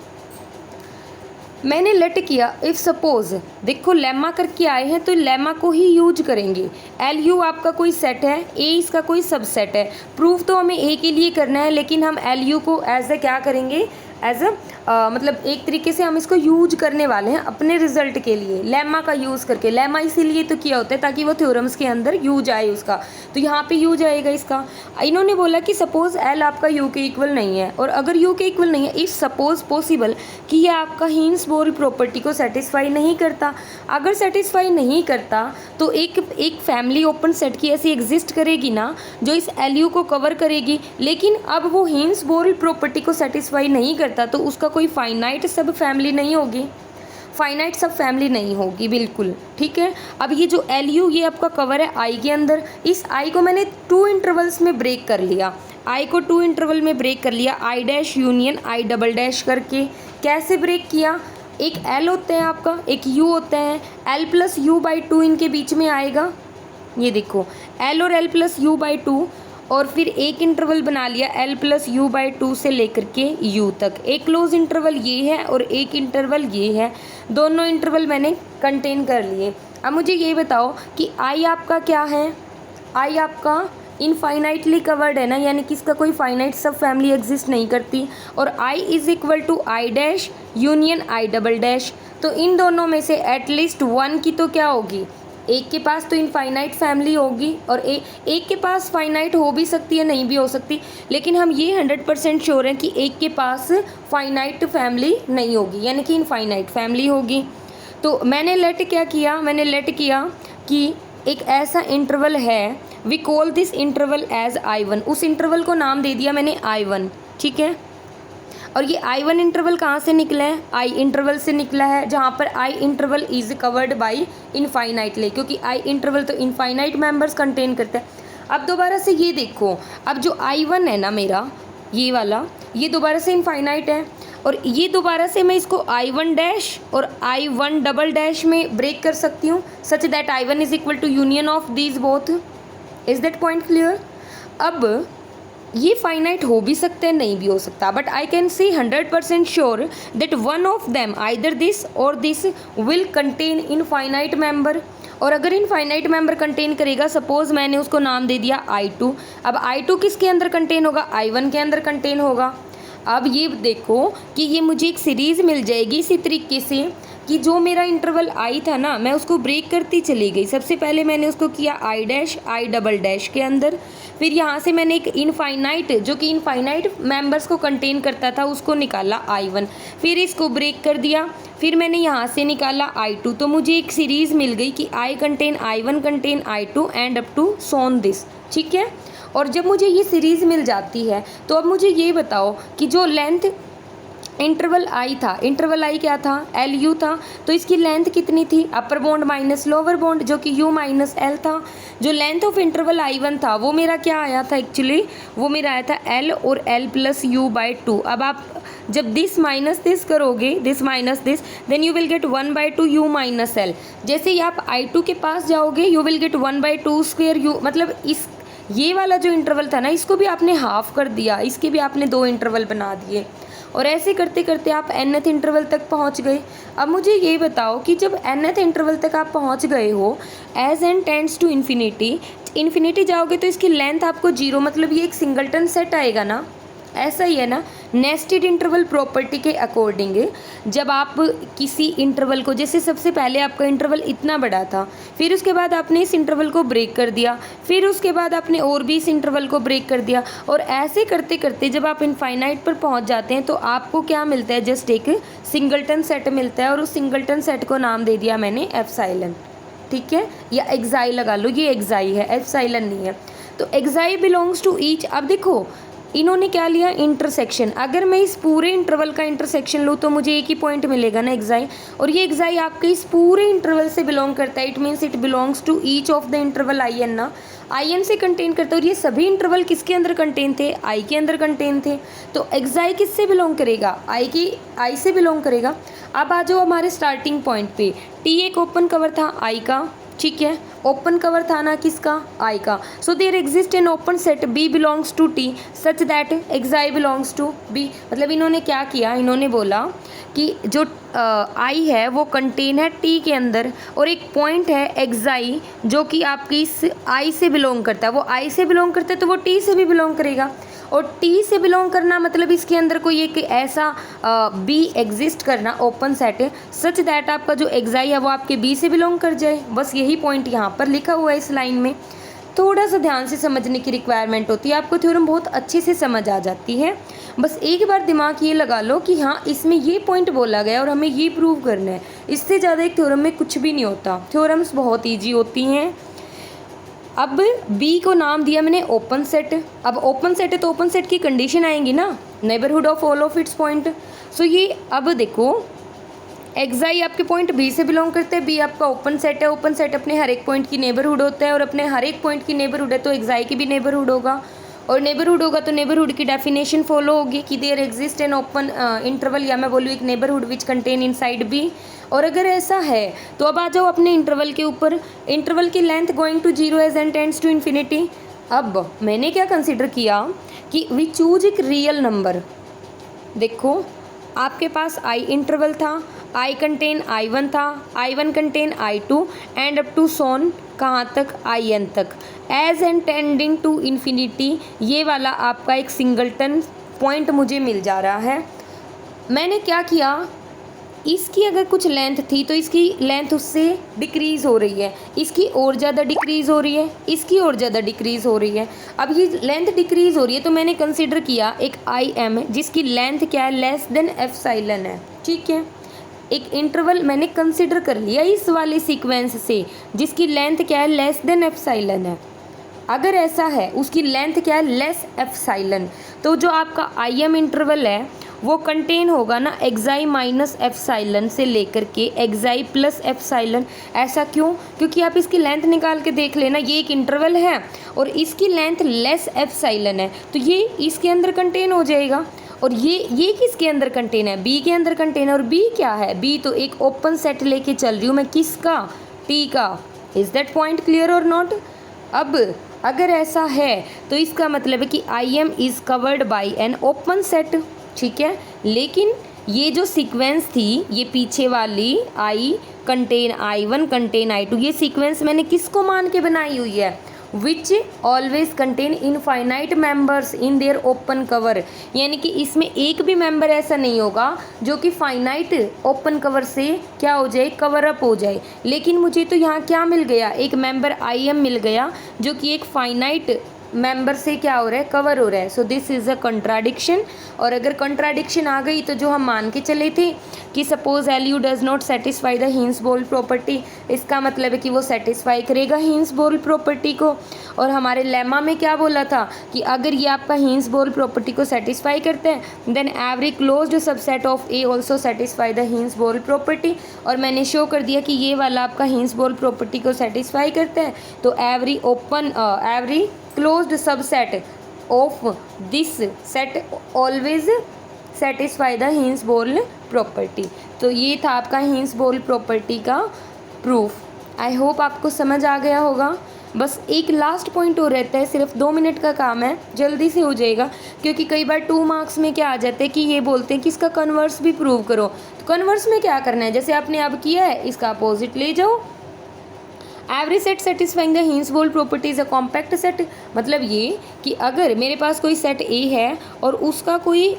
मैंने लेट किया इफ़ सपोज, देखो लेमा करके आए हैं तो लेमा को ही यूज करेंगे। एल यू आपका कोई सेट है, ए इसका कोई सबसेट है। प्रूफ तो हमें ए के लिए करना है, लेकिन हम एल यू को एज ए क्या करेंगे, एज मतलब एक तरीके से हम इसको यूज करने वाले हैं अपने रिजल्ट के लिए, लेमा का यूज़ करके। लेमा इसीलिए तो किया होता है ताकि वो थ्योरम्स के अंदर यूज आए उसका, तो यहाँ पे यूज आएगा इसका। इन्होंने बोला कि सपोज एल आपका यू के इक्वल नहीं है, और अगर यू के इक्वल नहीं है, इफ़ सपोज पॉसिबल कि ये आपका हीन्स-बोर प्रॉपर्टी को सेटिस्फाई नहीं करता। अगर सेटिस्फाई नहीं करता तो एक फैमिली ओपन सेट की ऐसी एग्जिस्ट करेगी ना जो इस एल यू को कवर करेगी, लेकिन अब वो हीन्स-बोर प्रॉपर्टी को सेटिस्फाई नहीं करता तो उसका कोई फाइनाइट सब फैमिली नहीं होगी, फाइनाइट सब फैमिली नहीं होगी, बिल्कुल ठीक है। अब ये जो एल यू ये आपका कवर है आई के अंदर, इस आई को मैंने 2 इंटरवल्स में ब्रेक कर लिया, आई को 2 इंटरवल में ब्रेक कर लिया, आई dash union I double dash करके। कैसे ब्रेक किया, एक एल होता है आपका, एक यू होता है, एल प्लस यू बाई 2 इनके बीच में आएगा, ये देखो एल और एल प्लस यू बाई 2, और फिर एक इंटरवल बना लिया एल प्लस यू बाई 2 से लेकर के यू तक। एक क्लोज इंटरवल ये है और एक इंटरवल ये है, दोनों इंटरवल मैंने कंटेन कर लिए। अब मुझे ये बताओ कि आई आपका क्या है, आई आपका इनफाइनाइटली कवर्ड है ना, यानी कि इसका कोई फाइनाइट सब फैमिली एग्जिस्ट नहीं करती, और I is equal to I dash union I double dash. तो इन दोनों में से एटलीस्ट 1 की तो क्या होगी, एक के पास तो इनफाइनाइट फैमिली होगी, और एक के पास फाइनाइट हो भी सकती है, नहीं भी हो सकती, लेकिन हम ये 100% श्योर हैं कि एक के पास फाइनाइट फैमिली नहीं होगी, यानी कि इनफाइनाइट फैमिली होगी। तो मैंने लेट क्या किया, मैंने लेट किया कि एक ऐसा इंटरवल है, we call this interval as I1, उस इंटरवल को नाम दे दिया मैंने I1, ठीक है। और ये I1 इंटरवल कहाँ से निकला है, I इंटरवल से निकला है, जहाँ पर I interval is covered by infinitely, क्योंकि I इंटरवल तो इनफाइनाइट मेंबर्स कंटेन करते हैं। अब दोबारा से ये देखो, अब जो I1 है ना मेरा ये वाला, ये दोबारा से इनफाइनाइट है, और ये दोबारा से मैं इसको I1 डैश और I1 डबल डैश में ब्रेक कर सकती हूँ, such that I1 is equal to union of these both. Is that point clear. अब ये फाइनाइट हो भी सकते हैं, नहीं भी हो सकता, but I can see 100% sure that one of them either this और this will contain infinite member. और अगर इनफाइनाइट मेंबर कंटेन करेगा, सपोज मैंने उसको नाम दे दिया I2, अब I2 किसके अंदर कंटेन होगा, I1 के अंदर कंटेन होगा। अब ये देखो कि ये मुझे एक सीरीज़ मिल जाएगी इसी तरीके से कि जो मेरा इंटरवल आई था ना, मैं उसको ब्रेक करती चली गई। सबसे पहले मैंने उसको किया I dash I double dash के अंदर, फिर यहाँ से मैंने एक इनफाइनाइट जो कि इनफाइनाइट मेंबर्स को कंटेन करता था उसको निकाला I1, फिर इसको ब्रेक कर दिया, फिर मैंने यहाँ से निकाला I2। तो मुझे एक सीरीज़ मिल गई कि I contain I1 contain I2 and up to so on this, ठीक है। और जब मुझे ये सीरीज़ मिल जाती है तो अब मुझे ये बताओ कि जो लेंथ इंटरवल आई था, इंटरवल आई क्या था, एल यू था, तो इसकी लेंथ कितनी थी, अपर बॉन्ड माइनस लोअर बॉन्ड जो कि यू माइनस एल था। जो लेंथ ऑफ इंटरवल I1 था वो मेरा क्या आया था, एक्चुअली वो मेरा आया था एल और एल प्लस यू बाई 2। अब आप जब दिस माइनस दिस करोगे, this minus this, then you will get 1/2 u minus l. जैसे ही आप I2 के पास जाओगे you will get 1/2 square u, मतलब इस ये वाला जो इंटरवल था ना इसको भी आपने हाफ कर दिया, इसके भी आपने 2 इंटरवल बना दिए, और ऐसे करते करते आप nth इंटरवल तक पहुंच गए। अब मुझे ये बताओ कि जब nth इंटरवल तक आप पहुंच गए हो, as n tends to infinity जाओगे तो इसकी लेंथ आपको 0, मतलब ये एक सिंगलटन सेट आएगा ना, ऐसा ही है ना। नेस्टेड इंटरवल प्रॉपर्टी के अकॉर्डिंग जब आप किसी इंटरवल को, जैसे सबसे पहले आपका इंटरवल इतना बड़ा था, फिर उसके बाद आपने इस इंटरवल को ब्रेक कर दिया, फिर उसके बाद आपने और भी इस इंटरवल को ब्रेक कर दिया, और ऐसे करते करते जब आप इनफाइनाइट पर पहुंच जाते हैं तो आपको क्या मिलता है, जस्ट एक सिंगलटन सेट मिलता है, और उस सिंगलटन सेट को नाम दे दिया मैंने एप्सिलॉन, ठीक है, या एक्साई लगा लो, ये एक्साई है, एप्सिलॉन नहीं है। तो एक्साई बिलोंग्स टू ईच। अब देखो इन्होंने क्या लिया, इंटरसेक्शन। अगर मैं इस पूरे इंटरवल का इंटरसेक्शन लूँ तो मुझे एक ही पॉइंट मिलेगा ना, एक्साई, और ये एक्साई आपके इस पूरे इंटरवल से बिलोंग करता है। It means it belongs to each of the interval I n ना, आई एन से कंटेन करता है, और ये सभी इंटरवल किसके अंदर कंटेन थे, आई के अंदर कंटेन थे। तो एक्साई किससे बिलोंग करेगा, आई से बिलोंग करेगा। अब आ जाओ हमारे स्टार्टिंग पॉइंट पे, टी एक ओपन कवर था आई का, ठीक है, ओपन कवर था ना किसका, आई का। So there exist an open set B belongs to T such that xi belongs to B. मतलब इन्होंने क्या किया, इन्होंने बोला कि जो आई है वो कंटेन है टी के अंदर, और एक पॉइंट है एक्साई जो कि आपकी इस आई से बिलोंग करता है, वो आई से बिलोंग करता है तो वो टी से भी बिलोंग करेगा, और टी से बिलोंग करना मतलब इसके अंदर कोई एक ऐसा बी एग्जिस्ट करना ओपन सेट सच दैट आपका जो एक्साई है वो आपके बी से बिलोंग कर जाए। बस यही पॉइंट यहाँ पर लिखा हुआ है इस लाइन में। थोड़ा सा ध्यान से समझने की रिक्वायरमेंट होती है, आपको थ्योरम बहुत अच्छे से समझ आ जाती है। बस एक बार दिमाग ये लगा लो कि हाँ इसमें ये पॉइंट बोला गया और हमें ये प्रूव करना है, इससे ज़्यादा एक थ्योरम में कुछ भी नहीं होता। थ्योरम्स बहुत ईजी होती हैं। अब B को नाम दिया मैंने ओपन सेट। अब ओपन सेट है तो ओपन सेट की कंडीशन आएंगी ना, neighbourhood of all of its point. So ये अब देखो एक्साई आपके पॉइंट B से बिलोंग करते हैं, B आपका ओपन सेट है, ओपन सेट अपने हर एक पॉइंट की नेबरहुड होता है, और अपने हर एक पॉइंट की नेबरहुड है तो एक्साई की भी नेबरहुड होगा, और नेबरहुड होगा तो नेबरहुड की डेफिनेशन फॉलो होगी कि there exist an open interval, या मैं बोलूँ एक neighbourhood which contain inside B. और अगर ऐसा है तो अब आ जाओ अपने इंटरवल के ऊपर। इंटरवल की length going to 0 as n tends to infinity. अब मैंने क्या कंसिडर किया कि वी चूज एक रियल नंबर। देखो आपके पास आई इंटरवल था, आई कंटेन I1 था, I1 contain I2 and up to so on कहाँ तक, IN तक, as n tending to infinity. ये वाला आपका एक सिंगलटन पॉइंट मुझे मिल जा रहा है। मैंने क्या किया, इसकी अगर कुछ लेंथ थी तो इसकी लेंथ उससे डिक्रीज़ हो रही है, इसकी और ज़्यादा डिक्रीज़ हो रही है, इसकी और ज़्यादा डिक्रीज़ हो रही है। अब ये लेंथ डिक्रीज़ हो रही है तो मैंने कंसिडर किया एक IM जिसकी लेंथ क्या है, लेस देन एप्सिलॉन है, ठीक है। एक इंटरवल मैंने कंसिडर कर लिया इस वाले सीक्वेंस से जिसकी लेंथ क्या है, लेस देन एप्सिलॉन है। अगर ऐसा है उसकी लेंथ क्या है, लेस एप्सिलॉन, तो जो आपका IM इंटरवल है वो कंटेन होगा ना एक्साई माइनस एप्सिलॉन से लेकर के एक्साई प्लस एप्सिलॉन। ऐसा क्यों, क्योंकि आप इसकी लेंथ निकाल के देख लेना, ये एक इंटरवल है और इसकी लेंथ लेस एप्सिलॉन है तो ये इसके अंदर कंटेन हो जाएगा। और ये किसके अंदर कंटेन है, बी के अंदर कंटेन है। और बी क्या है, बी तो एक ओपन सेट लेके चल रही हूँ मैं, किसका, टी का। इज़ दैट पॉइंट क्लियर और नॉट। अब अगर ऐसा है तो इसका मतलब है कि IM is covered by N open set, ठीक है। लेकिन ये जो सीक्वेंस थी ये पीछे वाली आई कंटेन I1 कंटेन I2, ये सीक्वेंस मैंने किसको मान के बनाई हुई है, which always contain infinite members in their open cover. यानी कि इसमें एक भी मेंबर ऐसा नहीं होगा जो कि फाइनाइट ओपन कवर से क्या हो जाए, कवर अप हो जाए। लेकिन मुझे तो यहाँ क्या मिल गया, एक मेंबर IM मिल गया जो कि एक फाइनाइट मेंबर से क्या हो रहा है, कवर हो रहा है। So this is a contradiction. और अगर कंट्राडिक्शन आ गई तो जो हम मान के चले थे कि suppose LU does not satisfy the Heine Borel property, इसका मतलब है कि वो सेटिस्फाई करेगा हिंस-बोल्ट प्रॉपर्टी को। और हमारे लेमा में क्या बोला था कि अगर ये आपका हिंस-बोल्ट प्रॉपर्टी को सेटिस्फाई करते हैं then every closed subset of A also satisfy the Heine Borel property. और मैंने शो कर दिया कि ये वाला आपका हिंस-बोल्ट प्रॉपर्टी को सेटिस्फाई करता है तो every closed subset of this set always satisfy the Heine Borel property. तो ये था आपका हिंस-बोर्न प्रॉपर्टी का प्रूफ। आई होप आपको समझ आ गया होगा। बस एक लास्ट पॉइंट और रहता है, सिर्फ 2 मिनट का काम है, जल्दी से हो जाएगा, क्योंकि कई बार 2 मार्क्स में क्या आ जाता है कि ये बोलते हैं कि इसका कन्वर्स भी प्रूव करो। तो कन्वर्स में क्या करना है, जैसे आपने अब किया है इसका अपोजिट ले जाओ। Every set satisfying the Heine Borel property is a compact set. मतलब ये कि अगर मेरे पास कोई सेट ए है और उसका कोई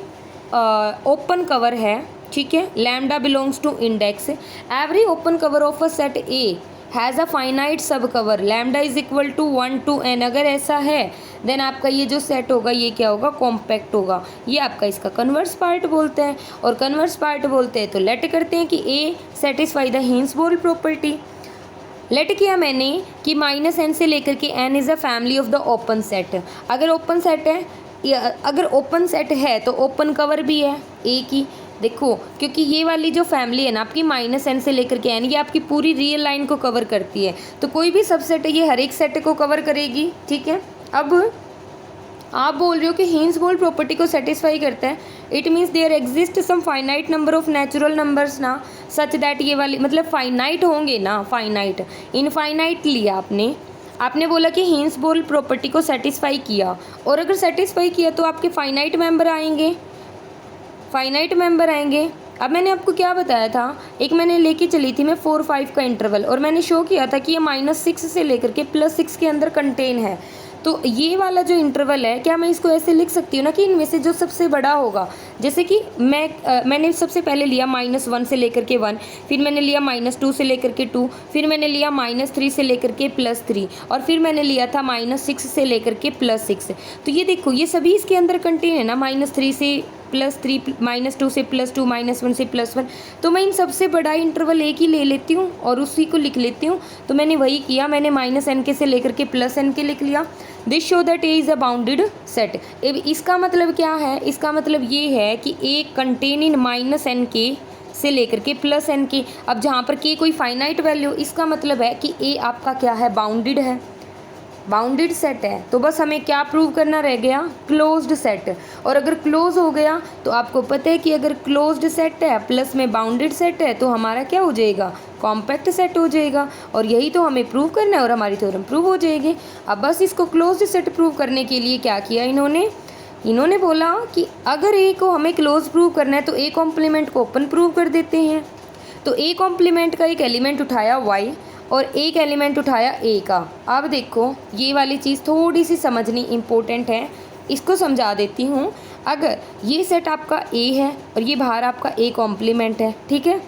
ओपन कवर है, ठीक है, lambda belongs to index, every open cover of a set A has a finite सब cover lambda is equal to 1 to n। अगर ऐसा है देन आपका ये जो सेट होगा ये क्या होगा, कॉम्पैक्ट होगा। ये आपका इसका कन्वर्स पार्ट बोलते हैं, और कन्वर्स पार्ट बोलते हैं तो लेट करते हैं कि A satisfy the Heine Borel property. Let किया मैंने कि -n से लेकर के n is a family of the open set. अगर ओपन सेट है, अगर ओपन सेट है तो ओपन कवर भी है ए की। देखो, क्योंकि ये वाली जो फैमिली है ना आपकी -n से लेकर के n, ये आपकी पूरी रियल लाइन को कवर करती है। तो कोई भी सबसेट है ये हर एक सेट को कवर करेगी, ठीक है। अब आप बोल रहे हो कि हिंस-बोर्न प्रॉपर्टी को सेटिस्फाई करता है, it means there exist some finite number of natural numbers ना, सच दैट ये वाली मतलब फाइनाइट होंगे ना, फाइनाइट इनफाइनाइट लिया आपने बोला कि हिंस-बोर्न प्रॉपर्टी को सेटिस्फाई किया, और अगर सेटिस्फाई किया तो आपके फाइनाइट मेंबर आएंगे, फाइनाइट मेंबर आएंगे। अब मैंने आपको क्या बताया था, एक मैंने लेके चली थी मैं 4-5 का इंटरवल, और मैंने शो किया था कि ये -6 से लेकर के +6 के अंदर कंटेन है। तो ये वाला जो इंटरवल है, क्या मैं इसको ऐसे लिख सकती हूँ ना कि इनमें से जो सबसे बड़ा होगा, जैसे कि मैंने सबसे पहले लिया -1 से लेकर के 1, फिर मैंने लिया -2 से लेकर के 2, फिर मैंने लिया -3 से लेकर के +3, और फिर मैंने लिया था -6 से लेकर के +6। तो ये देखो ये सभी इसके अंदर कंटेन है ना, -3 से +3, -2 से +2, -1 से +1। तो मैं इन सबसे बड़ा इंटरवल एक ही ले लेती हूँ और उसी को लिख लेती हूँ। तो मैंने वही किया, मैंने -n के से लेकर के +n के लिख लिया। This show that A is a bounded set. इसका मतलब क्या है, इसका मतलब ये है कि ए कंटेन इन -n के से लेकर के +n के। अब जहाँ पर के कोई फाइनाइट वैल्यू, इसका मतलब है कि ए आपका क्या है, बाउंडेड है, बाउंडेड सेट है। तो बस हमें क्या प्रूव करना रह गया, क्लोज्ड सेट। और अगर क्लोज हो गया तो आपको पता है कि अगर क्लोज्ड सेट है प्लस में बाउंडेड सेट है तो हमारा क्या हो जाएगा, कॉम्पैक्ट सेट हो जाएगा। और यही तो हमें प्रूव करना है और हमारी थ्योरम प्रूव हो जाएगी। अब बस इसको क्लोज्ड सेट प्रूव करने के लिए क्या किया इन्होंने बोला कि अगर ए को हमें क्लोज प्रूव करना है तो ए कॉम्प्लीमेंट को ओपन प्रूव कर देते हैं। तो ए कॉम्प्लीमेंट का एक एलिमेंट उठाया y और एक एलिमेंट उठाया ए का। अब देखो ये वाली चीज़ थोड़ी सी समझनी इम्पोर्टेंट है, इसको समझा देती हूँ। अगर ये सेट आपका ए है और ये बाहर आपका ए कॉम्प्लीमेंट है, ठीक है,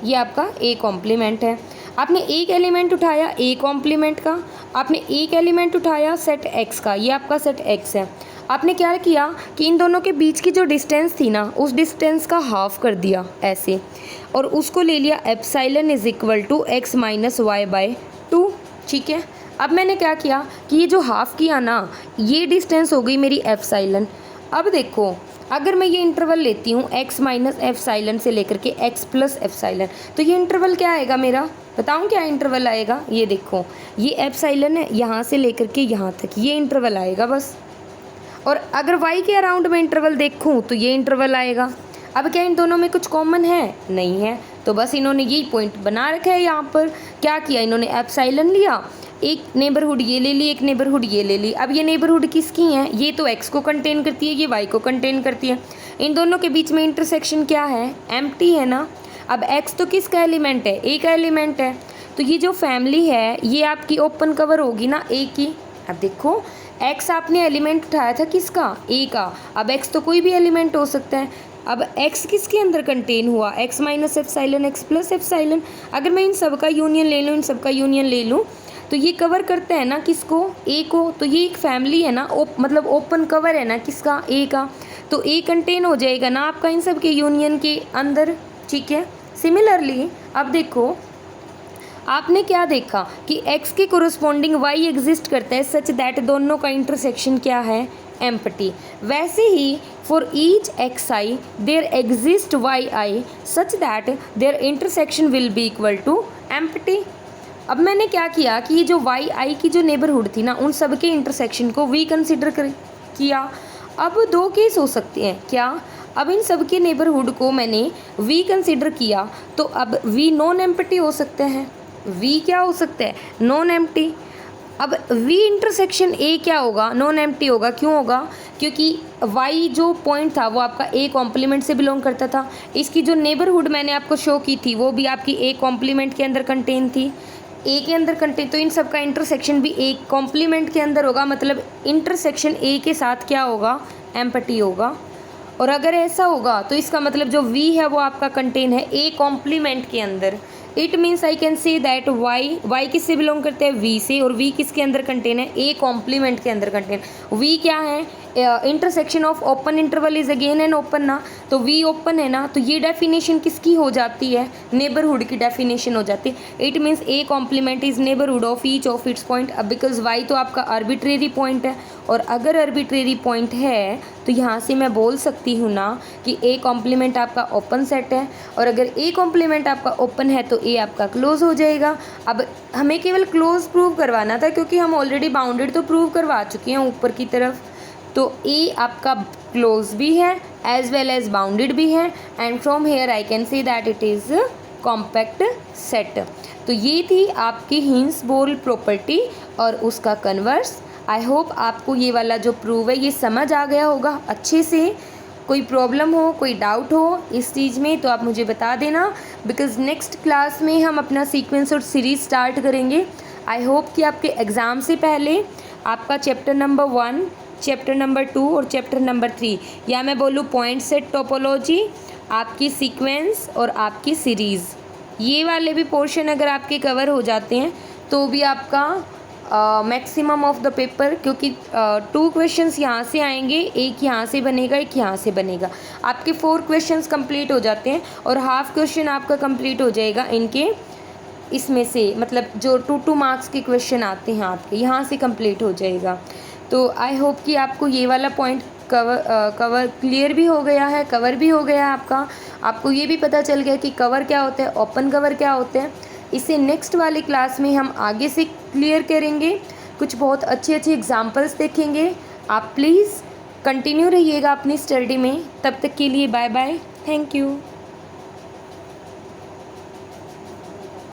ये आपका ए कॉम्प्लीमेंट है। आपने एक एलिमेंट उठाया ए कॉम्प्लीमेंट का, आपने एक एलिमेंट उठाया सेट एक्स का, ये आपका सेट एक्स है। आपने क्या किया कि इन दोनों के बीच की जो डिस्टेंस थी ना, उस डिस्टेंस का हाफ कर दिया ऐसे, और उसको ले लिया epsilon is equal to x minus y by 2, ठीक है। अब मैंने क्या किया कि ये जो हाफ किया ना, ये डिस्टेंस हो गई मेरी एप्सिलॉन। अब देखो अगर मैं ये इंटरवल लेती हूँ x माइनस एप्सिलॉन से लेकर के x प्लस एप्सिलॉन, तो ये इंटरवल क्या आएगा मेरा, बताऊँ क्या इंटरवल आएगा। ये देखो ये एप्सिलॉन है, यहाँ से लेकर के यहाँ तक ये इंटरवल आएगा बस। और अगर y के अराउंड में इंटरवल देखूँ तो ये इंटरवल आएगा। अब क्या इन दोनों में कुछ कॉमन है, नहीं है, तो बस इन्होंने यही पॉइंट बना रखा है। यहाँ पर क्या किया इन्होंने, एप्सिलॉन लिया, एक नेबरहुड ये ले ली, एक नेबरहुड ये ले ली। अब ये नेबरहुड किसकी है, ये तो x को कंटेन करती है, ये y को कंटेन करती है। इन दोनों के बीच में इंटरसेक्शन क्या है, एम्प्टी है ना। अब x तो किसका एलिमेंट है, a का एलिमेंट है, तो ये जो फैमिली है ये आपकी ओपन कवर होगी ना a की। अब देखो x आपने एलिमेंट उठाया था किसका, a का, अब x तो कोई भी एलिमेंट हो सकता है। अब x किसके अंदर कंटेन हुआ, x minus epsilon x plus epsilon. अगर मैं इन सब का यूनियन ले लूँ, इन सब का यूनियन ले लूँ, तो ये कवर करता है ना किसको, a को। तो ये एक फैमिली है ना, मतलब ओपन कवर है ना किसका, a का। तो a कंटेन हो जाएगा ना आपका इन सब के यूनियन के अंदर, ठीक है। सिमिलरली अब देखो आपने क्या देखा कि x के कोरस्पॉन्डिंग y एग्जिस्ट करता है सच दैट दोनों का इंटरसेक्शन क्या है, एम्प्टी। वैसे ही for each xi there exist yi such that their intersection will be equal to empty. अब मैंने क्या किया कि ये जो yi की जो नेबरहुड थी ना, उन सब के इंटरसेक्शन को वी कंसिडर किया। अब दो केस हो सकते हैं, क्या, अब इन सब के नेबरहुड को मैंने वी कंसिडर किया, तो अब वी नॉन एम्प्टी हो सकते हैं। वी क्या हो सकता है? Non empty. अब वी इंटरसेक्शन ए क्या होगा? नॉन एम्प्टी होगा। क्यों होगा? क्योंकि वाई जो पॉइंट था वो आपका ए कॉम्प्लीमेंट से बिलोंग करता था। इसकी जो नेबरहुड मैंने आपको शो की थी वो भी आपकी ए कॉम्प्लीमेंट के अंदर कंटेन थी, ए के अंदर कंटेन, तो इन सब का इंटरसेक्शन भी ए कॉम्प्लीमेंट के अंदर होगा, मतलब इंटरसेक्शन ए के साथ क्या होगा? एम्प्टी होगा। और अगर ऐसा होगा तो इसका मतलब जो वी है वो आपका कंटेन है ए कॉम्प्लीमेंट के अंदर। It means I can say that y किससे बिलोंग करते हैं? वी से। और वी किसके अंदर कंटेन है? ए कॉम्प्लीमेंट के अंदर कंटेन। वी क्या है? Intersection of open interval is again an open ना, तो वी ओपन है ना, तो ये डेफिनेशन किसकी हो जाती है? नेबरहुड की डेफिनेशन हो जाती है। It means A complement is neighbourhood of each of its point. अब बिकॉज वाई तो आपका आर्बिट्रेरी पॉइंट है, और अगर आर्बिट्रेरी पॉइंट है तो यहाँ से मैं बोल सकती हूँ ना कि ए कॉम्प्लीमेंट आपका ओपन सेट है, और अगर ए कॉम्प्लीमेंट आपका ओपन है तो ए आपका क्लोज हो जाएगा। अब हमें केवल क्लोज प्रूव करवाना था, क्योंकि हम ऑलरेडी बाउंडेड तो प्रूव करवा चुके हैं ऊपर की तरफ, तो ए आपका क्लोज भी है एज वेल एज बाउंडेड भी है, and from here I can say that it is compact set. तो ये थी आपकी हिंस-बोर्ल प्रॉपर्टी और उसका कन्वर्स। आई होप आपको ये वाला जो प्रूव है ये समझ आ गया होगा अच्छे से। कोई प्रॉब्लम हो, कोई डाउट हो इस चीज़ में तो आप मुझे बता देना, बिकॉज़ नेक्स्ट क्लास में हम अपना सीक्वेंस और सीरीज स्टार्ट करेंगे। आई होप कि आपके एग्ज़ाम से पहले आपका चैप्टर नंबर 1, चैप्टर नंबर 2 और चैप्टर नंबर 3, या मैं बोलूँ पॉइंट सेट टोपोलॉजी, आपकी सीक्वेंस और आपकी सीरीज़, ये वाले भी पोर्शन अगर आपके कवर हो जाते हैं तो भी आपका मैक्सिमम ऑफ द पेपर, क्योंकि 2 क्वेश्चंस यहाँ से आएंगे, एक यहाँ से बनेगा, एक यहाँ से बनेगा, आपके 4 क्वेश्चंस कंप्लीट हो जाते हैं, और हाफ क्वेश्चन आपका कंप्लीट हो जाएगा इनके इसमें से, मतलब जो 2 मार्क्स के क्वेश्चन आते हैं आपके यहाँ से कंप्लीट हो जाएगा। तो आई होप कि आपको ये वाला पॉइंट कवर क्लियर भी हो गया है, कवर भी हो गया है आपको ये भी पता चल गया कि कवर क्या होता है, ओपन कवर क्या होते हैं। इसे नेक्स्ट वाली क्लास में हम आगे से क्लियर करेंगे, कुछ बहुत अच्छे एग्जाम्पल्स देखेंगे। आप प्लीज़ कंटिन्यू रहिएगा अपनी स्टडी में। तब तक के लिए बाय बाय, थैंक यू।